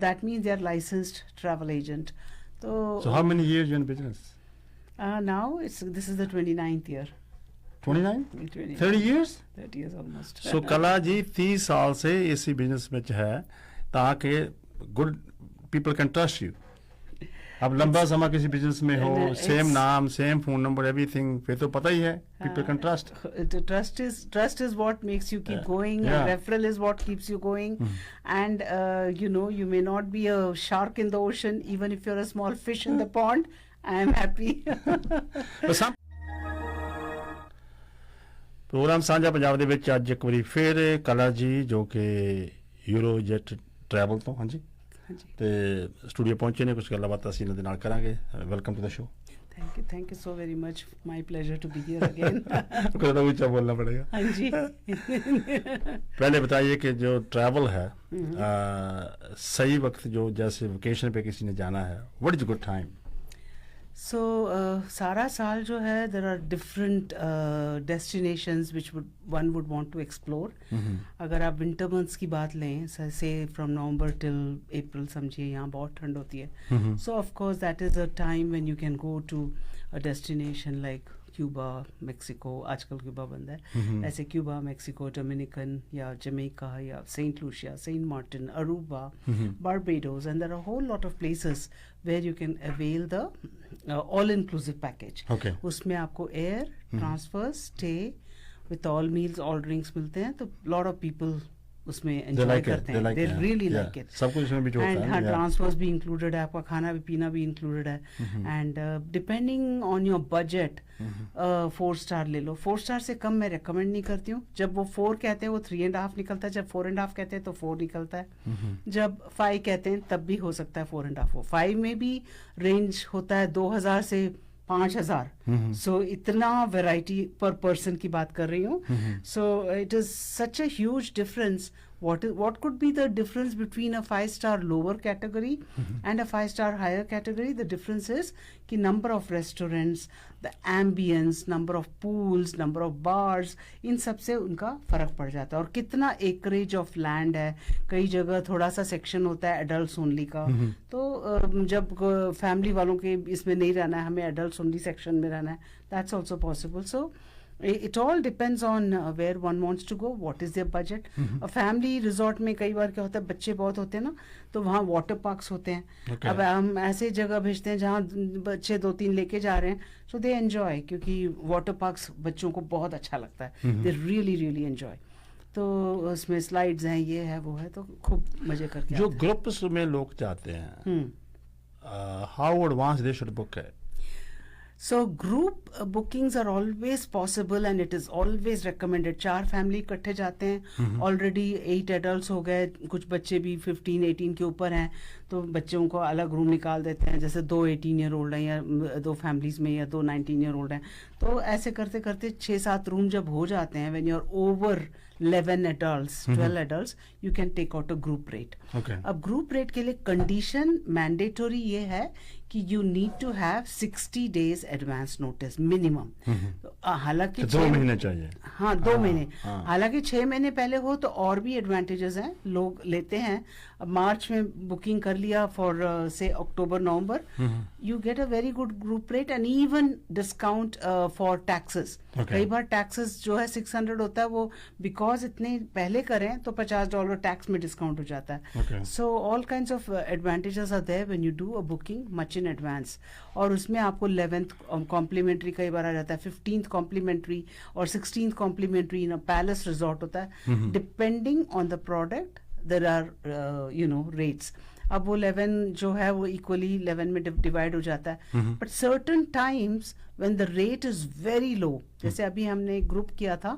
that means they are licensed travel agent. So how many years you in business? Now this is the 29th year. 29? 29. 30 years? 30 years almost. So कला जी 30 साल से इसी business में है ताकि good people can trust you. अब लंबा समय किसी बिजनेस में हो, सेम नाम, सेम फोन नंबर, एवरीथिंग, फिर तो पता ही है people can trust. Trust is what makes you keep going. Yeah. Referral is what keeps you going. And you may not be a shark in the ocean, even if you're a small fish in the pond. I am happy. Programme ਸਾਂਝਾ ਪੰਜਾਬ ਦੇ ਵਿੱਚ ਅੱਜ ਇੱਕ ਵਾਰੀ ਫਿਰ ਕਲਾ ਜੀ ਜੋ ਕਿ ਯੂਰੋਜੈਟ ਟਰੈਵਲ ਤੋਂ ਹਾਂਜੀ ਤੇ ਸਟੂਡੀਓ ਪਹੁੰਚੇ ਨੇ, ਕੁਝ ਗੱਲਾਂ ਬਾਤਾਂ ਅਸੀਂ ਇਹਨਾਂ ਦੇ ਨਾਲ ਕਰਾਂਗੇ. Welcome to the show. Thank you so very much. My pleasure to be here again. थोड़ा ऊंचा बोलना पड़ेगा. हाँ जी. पहले बताइए कि जो ट्रैवल है सही वक्त जो जैसे वेकेशन पे किसी ने जाना है, what is good time? So सारा साल जो है there are different destinations which one would want to explore. अगर आप winter months की बात लें, say from November till April, समझिए यहाँ बहुत ठंड होती है. So of course that is a time when you can go to a destination like Cuba, Mexico. आजकल क्यूबा बंद है. ऐसे क्यूबा, मेक्सिको, डोमिनिकन या जमैका या Saint Lucia, Saint Martin, Aruba, Barbados, and there are a whole lot of places where you can avail the all inclusive package. Okay. उसमें आपको air, transfer, stay with all meals, all drinks मिलते हैं. तो lot of people उसमें enjoy करते हैं. They really like it. सब कुछ इसमें भी जो होता है. हाँ, ट्रांसफर्स भी इंक्लूडेड है, आपका खाना भी पीना भी इंक्लूडेड है. And depending on your budget 4 star ले लो. 4 स्टार से कम मैं रेकमेंड नहीं करती हूँ. जब वो 4 कहते हैं वो 3.5 निकलता है. जब 4.5 कहते हैं तो 4 निकलता है. जब 5 कहते हैं तब भी हो सकता है 4.5 हो. 5 में भी रेंज होता है 2000 से 5000. सो इतना वैरायटी पर पर्सन की बात कर रही हूँ. So it is such a huge difference. What could be the difference between a 5-star lower category and a 5-star higher category? The difference is कि number of restaurants, the ambience, number of pools, number of bars, इन सब से उनका फर्क पड़ जाता है. और कितना acreage of land है. कई जगह थोड़ा सा सेक्शन होता है adults only का. तो जब फैमिली वालों के इसमें नहीं रहना है, हमें adults only सेक्शन में रहना है, that's also possible. So it all depends on where one wants to go, what is their budget. A family resort में कई बार क्या होता है, बच्चे बहुत होते हैं ना, तो वहाँ वाटर पार्क्स होते हैं. अब हम ऐसे जगह भेजते हैं जहाँ बच्चे 2-3 लेके जा रहे हैं, so they enjoy, क्योंकि वाटर पार्क्स बच्चों को बहुत अच्छा लगता है. They really really enjoy. तो उसमें स्लाइड्स हैं, ये है वो है, तो खूब मजे करके. जो ग्रुप्स में लोग जाते हैं, how advance they should book है? So group bookings are always possible and it is always recommended. 4 family इकट्ठे जाते हैं, ऑलरेडी 8 एडल्ट हो गए, कुछ बच्चे भी 15-18 के ऊपर हैं, तो बच्चों को अलग रूम निकाल देते हैं. जैसे 2 18 ईयर ओल्ड हैं या 2 फैमिलीज में, या 2 19 ईयर ओल्ड हैं. तो ऐसे करते करते 6-7 रूम जब हो जाते हैं, when you are over 11 adults, 12 adults, you can take out a group rate. अब group rate के लिए कंडीशन मैंडेटरी ये है कि you need to have 60 days advance notice minimum. हालांकि 2 महीने चाहिए. हाँ, 2 महीने. हालांकि 6 महीने पहले हो तो और भी एडवांटेजेस हैं, लोग लेते हैं. अब मार्च में बुकिंग कर लिया फॉर से October November, you get a very good group rate and even discount for taxes. कई बार टैक्सेस जो है 600 होता है, वो बिकॉज इतने पहले करें तो $50 टैक्स में डिस्काउंट हो जाता है. So all kinds of advantages are there when you do a booking much in advance. और उसमें आपको 11th कॉम्प्लीमेंट्री कई बार आ जाता है, 15th कॉम्प्लीमेंट्री और 16th complimentary in a palace resort होता है. Depending on the product there are rates. अब वो 11 जो है वो इक्वली 11 में डिवाइड हो जाता है. But certain times when the rate is very low, जैसे अभी हमने एक ग्रुप किया था,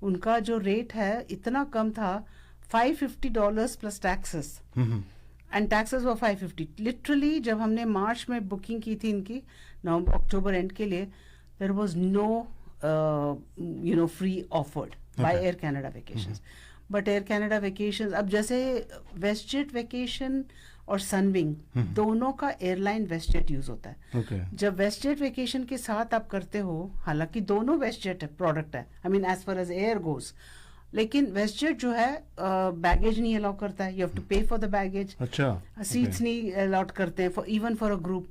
उनका जो रेट है इतना कम था, $550 plus taxes, and taxes were 550. Literally जब हमने मार्च में बुकिंग की थी इनकी नवंबर अक्टूबर एंड के लिए, there was no free offered by Air Canada vacations. But Air Canada vacation, अब जैसे वेस्टजेट वेकेशन और सनविंग दोनों का एयरलाइन वेस्टजेट यूज होता है. जब वेस्टजेट वेकेशन के साथ आप करते हो, हालांकि दोनों वेस्टजेट प्रोडक्ट है, I mean as far as air goes, लेकिन वेस्टजेट जो है बैगेज नहीं अलाउ करता है, you have to pay for the baggage. अच्छा, सीट्स नहीं अलाउड करते हैं for even for a group.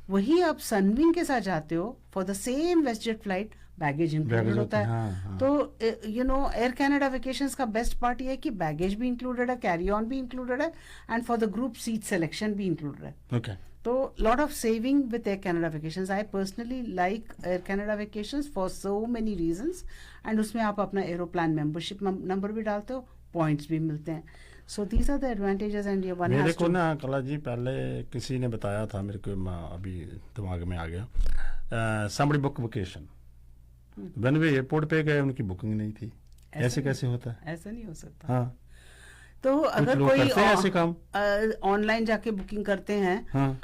वही आप सनविंग के साथ जाते हो for the same WestJet flight, baggage included होता है। हाँ. तो you know Air Canada vacations का बेस्ट पार्ट ये है कि बैगेज भी इंक्लूडेड है, कैरी ऑन भी इंक्लूडेड है, and for the group seat selection भी इंक्लूडेड है। ओके. तो lot of saving with air Canada vacations. I personally like air Canada vacations for so many reasons, and उसमें आप अपना एरोप्लान मेंबरशिप नंबर भी डालते हो, पॉइंट्स भी मिलते हैं। So these are the advantages and ये वन मेरे को ना कला जी पहले किसी ने बताया था, मेरे को अभी दिमाग में आ गया, somebody book vacation, when way airport पे गए उनकी बुकिंग नहीं थी। ऐसे कैसे होता है? ऐसा नहीं हो सकता। हाँ, तो अगर कोई ऐसे काम ऑनलाइन जाके बुकिंग करते हैं, हाँ,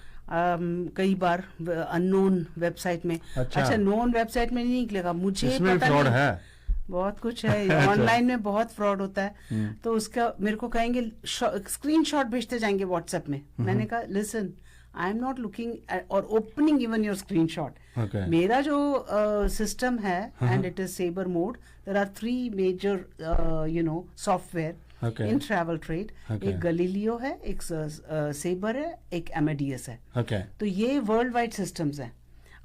कई बार अननोन वेबसाइट में। अच्छा, नोन वेबसाइट में नहीं निकलेगा, मुझे इसमें पता फ्रॉड नहीं, है, बहुत कुछ है ऑनलाइन में, बहुत फ्रॉड होता है। तो उसका मेरे को कहेंगे स्क्रीनशॉट भेजते जाएंगे व्हाट्सएप में। मैंने कहा listen, I am not looking or opening even your screenshot. मेरा जो सिस्टम है, and it is Sabre mode, there are 3 major you know software in travel trade. एक गलीलियो है, एक सेबर है, एक एमेडियस है। तो ये वर्ल्ड वाइड सिस्टम्स हैं।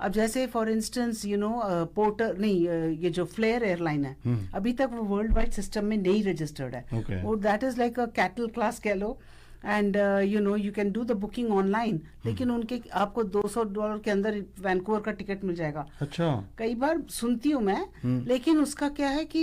अब जैसे for instance you know porter नहीं, ये जो फ्लेयर एयरलाइन है, अभी तक वो वर्ल्ड वाइड सिस्टम में नहीं रजिस्टर्ड है। वो that is like a cattle class कह लो, and you know you can do the booking online, लेकिन उनके आपको $200 के अंदर वैंकूवर का टिकट मिल जाएगा। अच्छा, कई बार सुनती हूँ मैं, लेकिन उसका क्या है कि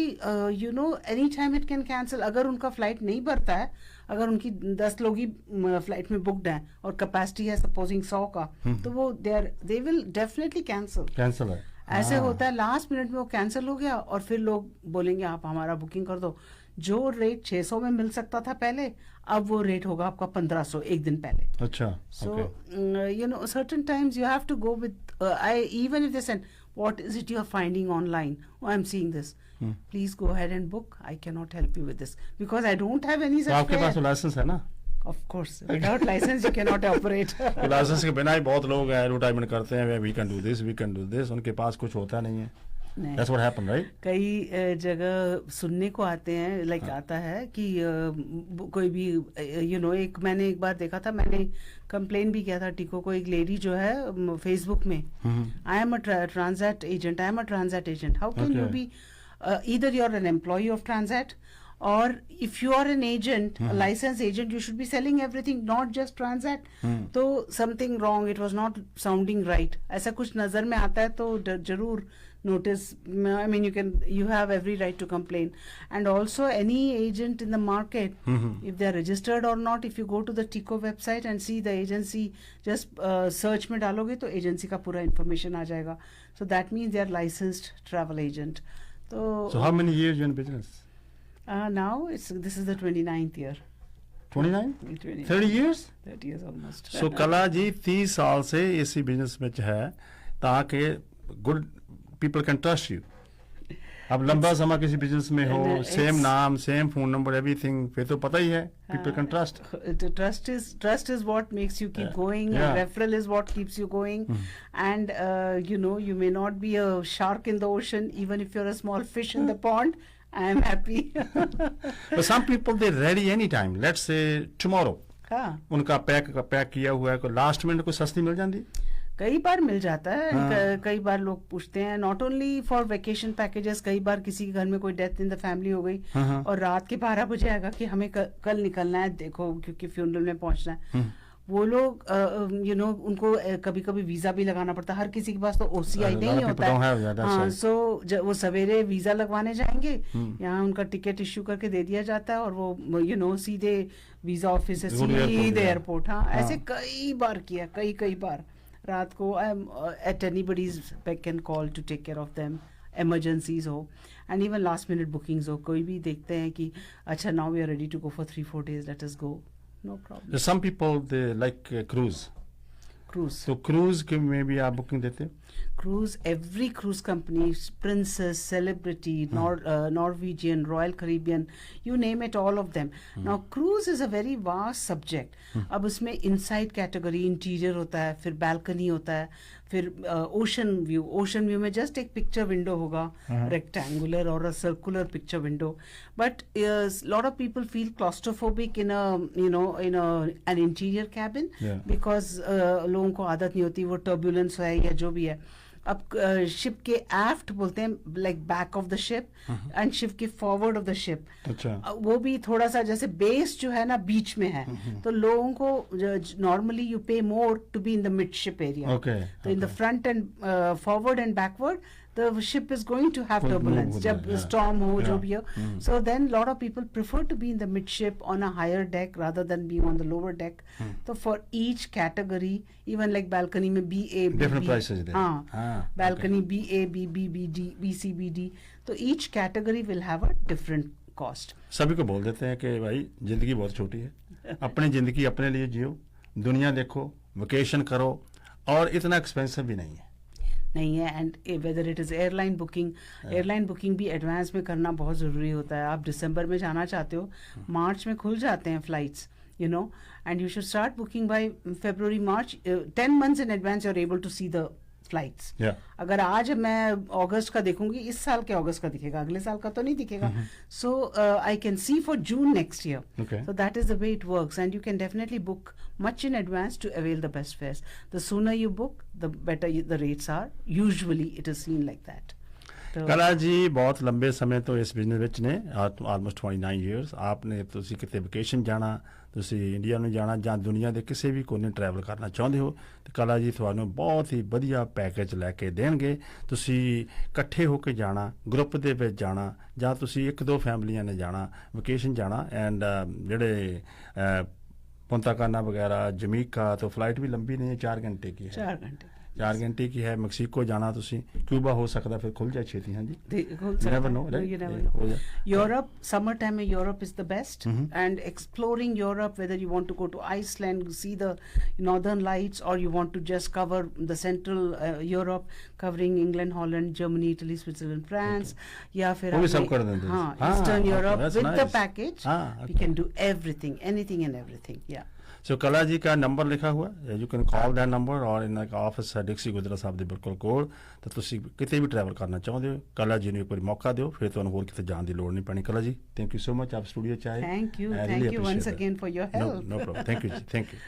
you know any time it can cancel. अगर उनका फ्लाइट नहीं भरता है, अगर उनकी 10 लोग ही फ्लाइट में बुकड हैं और कैपेसिटी है सपोजिंग 100 का, तो वो दे विल डेफिनेटली कैंसिल है। ऐसे होता है, लास्ट मिनट में वो कैंसिल हो गया और फिर लोग बोलेंगे आप हमारा बुकिंग कर दो। जो रेट 600 में मिल सकता था पहले, अब वो रेट होगा आपका 1500 एक दिन पहले। अच्छा, so you know certain times you have to go with I even if they said what is it you are finding online, oh I'm seeing this, please go ahead and book, I cannot help you with this because I don't have any such तो आपके fare. पास licence है ना? Of course, without license you cannot operate. License के बिना ही बहुत लोग advertisement करते हैं, we can do this, उनके पास कुछ होता नहीं है। That's what happened, right? कई जगह सुनने को आते हैं, लाइक आता है कि कोई भी यू नो मैंने एक बार देखा था, मैंने कंप्लेन भी किया था टिको को। एक लेडी जो है फेसबुक में, I am a transit agent, how can you be either you're an employee of Transat, or if you are an agent, a licensed agent, you should be selling everything, not just Transat. तो something wrong, it was not sounding right. ऐसा कुछ नजर में आता है तो जरूर notice. I mean, you have every right to complain. And also any agent in the market, if they are registered or not, if you go to the TICO website and see the agency, just search में डालोगे तो agency का पूरा information आ जाएगा. So that means they are licensed travel agent. So how many years you in business? Now this is the 29th year. 29? 29. 30 years? 30 years almost. So कला जी 30 साल से इसी बिजनेस में है, ताकि good people can trust you. अब लंबा समय किसी बिजनेस में हो, सेम नाम, सेम फोन नंबर, एवरीथिंग, फिर तो पता ही है, people can trust. Trust is what makes you keep going. Yeah. Referral is what keeps you going. And you know, you may not be a shark in the ocean, even if you're a small fish in the pond. I am happy. But some people they're ready anytime. Let's say tomorrow. हाँ. उनका pack किया हुआ है, last minute को सस्ती मिल जाती। कई बार मिल जाता है। कई बार लोग पूछते हैं, not only for vacation packages, कई बार किसी के घर में कोई डेथ इन द फैमिली हो गई और रात के 12 बजे आएगा कि हमें कल निकलना है, देखो क्योंकि फ्यूनरल में पहुंचना है। वो लोग यू नो उनको कभी कभी वीजा भी लगाना पड़ता है, हर किसी के पास तो OCI नहीं होता है। हाँ, सो वो सवेरे वीजा लगवाने जाएंगे, यहाँ उनका टिकट इश्यू करके दे दिया जाता है और वो यू नो सीधे वीजा ऑफिस से सीधे एयरपोर्ट। हाँ, ऐसे कई बार किया, कई बार रात को I am at anybody's beck and call to take care of them, emergencies हो and even last minute bookings हो। कोई भी देखते हैं कि अच्छा now we are ready to go for 3-4 days, let us go, no problem. Some people they like cruise. तो cruise के में भी आप बुकिंग देते हो? cruise, every cruise company, Princess, Celebrity, Norwegian, Royal Caribbean, you name it, all of them. Now cruise is a very vast subject. अब उसमें inside category interior होता है, फिर balcony होता है, फिर ocean view में just एक picture window होगा, rectangular or a circular picture window, but lot of people feel claustrophobic in an interior cabin, because लोगों को आदत नहीं होती, वो turbulence है या जो भी है. अब शिप के एफ्ट बोलते हैं, like back of the ship, and ship के फॉरवर्ड ऑफ द शिप. अच्छा. वो भी थोड़ा सा जैसे बेस जो है ना बीच में है, तो लोगों को normally you pay more to be in the mid ship area. तो in the front end forward and backward the ship is going to have turbulence, जब storm हो, जो भी हो. So then lot of people prefer to be in the midship on a higher deck rather than being on the lower deck. So for each category, even like balcony में BA, different prices there. हाँ, balcony BA, BB, BD, BC, BD. तो each category will have a different cost. सभी को बोल देते हैं कि भाई जिंदगी बहुत छोटी है, अपनी जिंदगी अपने लिए जियो, दुनिया देखो, वेकेशन करो, और इतना एक्सपेंसिव भी नहीं है. नहीं है. And whether it is airline booking भी एडवांस में करना बहुत ज़रूरी होता है. आप दिसंबर में जाना चाहते हो, मार्च में खुल जाते हैं flights, you know, and you should start booking by February, March. 10 months in advance you are able to see the flights. अगर आज मैं अगस्त का देखूंगी, इस साल के अगस्त का दिखेगा, अगले साल का तो नहीं दिखेगा. So I can see for June next year. So that is the way it works, and you can definitely book much in advance to avail the best fares. The sooner you book, the better the rates are. Usually it is seen like that. ਕਲਾ ਜੀ ਬਹੁਤ ਲੰਬੇ ਸਮੇਂ ਤੋਂ ਇਸ business ਵਿੱਚ ਨੇ, almost 29 years. ਆਪਨੇ ਤੁਸੀਂ ਕਿਤੇ ਵਕੇਸ਼ਨ ਜਾਣਾ, ਤੁਸੀਂ ਇੰਡੀਆ ਨੂੰ ਜਾਣਾ ਜਾਂ ਦੁਨੀਆ ਦੇ ਕਿਸੇ ਵੀ ਕੋਨੇ ਟਰੈਵਲ ਕਰਨਾ ਚਾਹੁੰਦੇ ਹੋ, ਤੇ ਕਲਾ ਜੀ ਤੁਹਾਨੂੰ ਬਹੁਤ ਹੀ ਵਧੀਆ ਪੈਕੇਜ ਲੈ ਕੇ ਦੇਣਗੇ. ਤੁਸੀਂ ਇਕੱਠੇ ਹੋ ਕੇ ਜਾਣਾ, ਗਰੁੱਪ ਦੇ ਵਿੱਚ ਜਾਣਾ, ਜਾਂ ਤੁਸੀਂ ਇੱਕ ਦੋ ਫੈਮਲੀਆਂ ਨੇ ਜਾਣਾ, ਵਕੇਸ਼ਨ ਜਾਣਾ. ਐਂਡ ਜਿਹੜੇ पुंता काना वगैरह, जमीका, तो फ्लाइट भी लंबी नहीं है, 4 घंटे की है. 4 घंटे की है. मैक्सिको जाना तुसी, क्यूबा हो सकता फिर खुल जाए छेती. हाँ जी, never know, right? Europe, summer time in Europe is the best. And exploring Europe, whether you want to go to Iceland, see the northern lights, or you want to just cover the central Europe, covering England, Holland, Germany, Italy, Switzerland, France, या फिर Eastern Europe with the package, we can do everything, anything and everything. सो कला जी का number लिखा हुआ, you can call that number, और इन्हों का office है डिक्सी गुजरा साहब के बिल्कुल कोल. तो तुसी किते भी ट्रैवल करना चाहते हो, कला जी ने एक बार मौका दियो, फिर तुहानू होर किते जाण दी लोड़ नहीं पैनी. Kala ji, thank you so much, आप स्टूडियो च आए. Thank you once again for your help. No problem. Thank you जी, thank you.